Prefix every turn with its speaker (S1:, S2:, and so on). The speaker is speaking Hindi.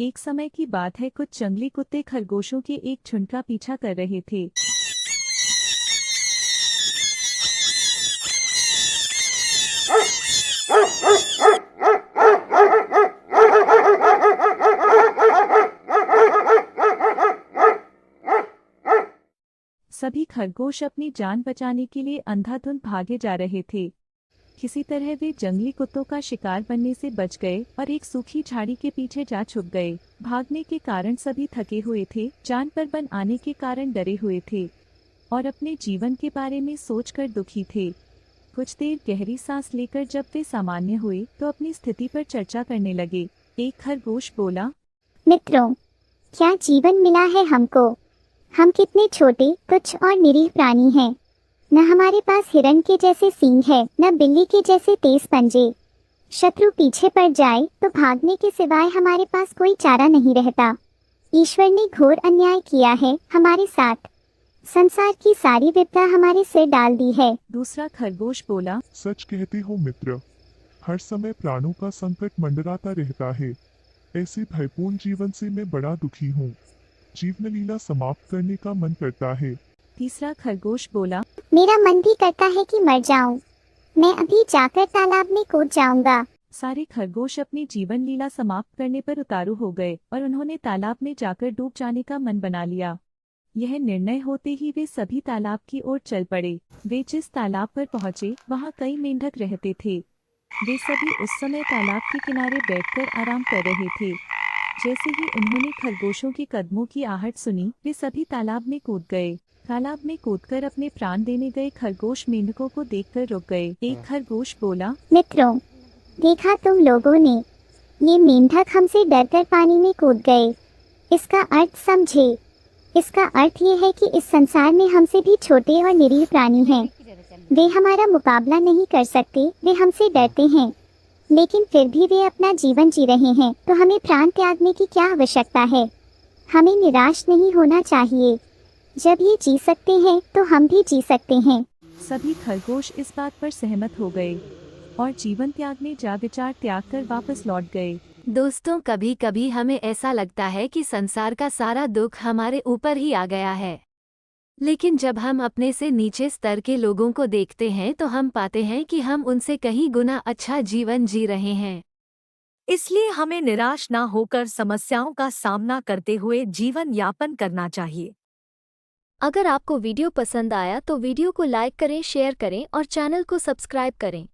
S1: एक समय की बात है, कुछ जंगली कुत्ते खरगोशों के एक झुंड का पीछा कर रहे थे। सभी खरगोश अपनी जान बचाने के लिए अंधाधुंध भागे जा रहे थे। किसी तरह वे जंगली कुत्तों का शिकार बनने से बच गए और एक सूखी झाड़ी के पीछे जा छुप गए। भागने के कारण सभी थके हुए थे, जान पर बन आने के कारण डरे हुए थे और अपने जीवन के बारे में सोचकर दुखी थे। कुछ देर गहरी सांस लेकर जब वे सामान्य हुए तो अपनी स्थिति पर चर्चा करने लगे। एक खरगोश बोला,
S2: मित्रों, क्या जीवन मिला है हमको। हम कितने छोटे, तुच्छ और निरीह प्राणी हैं। न हमारे पास हिरण के जैसे सींग है, न बिल्ली के जैसे तेज पंजे। शत्रु पीछे पड़ जाए तो भागने के सिवाय हमारे पास कोई चारा नहीं रहता। ईश्वर ने घोर अन्याय किया है हमारे साथ। संसार की सारी विपदा हमारे सिर डाल दी है।
S1: दूसरा खरगोश बोला,
S3: सच कहते हो मित्र, हर समय प्राणों का संकट मंडराता रहता है। ऐसे भयपूर्ण जीवन से मैं बड़ा दुखी हूँ। जीवन लीला समाप्त करने का मन करता है।
S1: तीसरा खरगोश बोला,
S2: मेरा मन भी करता है कि मर जाऊं। मैं अभी जाकर तालाब में कूद जाऊंगा।
S1: सारे खरगोश अपनी जीवन लीला समाप्त करने पर उतारू हो गए और उन्होंने तालाब में जाकर डूब जाने का मन बना लिया। यह निर्णय होते ही वे सभी तालाब की ओर चल पड़े। वे जिस तालाब पर पहुंचे वहां कई मेंढक रहते थे। वे सभी उस समय तालाब के किनारे बैठकर आराम कर रहे थे। जैसे ही उन्होंने खरगोशों के कदमों की आहट सुनी, वे सभी तालाब में कूद गए। तालाब में कूदकर अपने प्राण देने गए खरगोश मेंढकों को देखकर रुक गए। एक खरगोश बोला,
S2: मित्रों, देखा तुम लोगों ने, ये मेंढक हमसे डरकर पानी में कूद गए। इसका अर्थ समझे। इसका अर्थ ये है कि इस संसार में हमसे भी छोटे और निरीह प्राणी हैं। वे हमारा मुकाबला नहीं कर सकते, वे हमसे डरते हैं, लेकिन फिर भी वे अपना जीवन जी रहे हैं। तो हमें प्राण त्यागने की क्या आवश्यकता है। हमें निराश नहीं होना चाहिए। जब ये जी सकते हैं तो हम भी जी सकते हैं।
S1: सभी खरगोश इस बात पर सहमत हो गए और जीवन त्यागने जा विचार त्याग कर वापस लौट गए।
S4: दोस्तों, कभी कभी हमें ऐसा लगता है कि संसार का सारा दुख हमारे ऊपर ही आ गया है, लेकिन जब हम अपने से नीचे स्तर के लोगों को देखते हैं तो हम पाते हैं कि हम उनसे कहीं गुना अच्छा जीवन जी रहे हैं।
S5: इसलिए हमें निराश ना होकर समस्याओं का सामना करते हुए जीवन यापन करना चाहिए।
S4: अगर आपको वीडियो पसंद आया तो वीडियो को लाइक करें, शेयर करें और चैनल को सब्सक्राइब करें।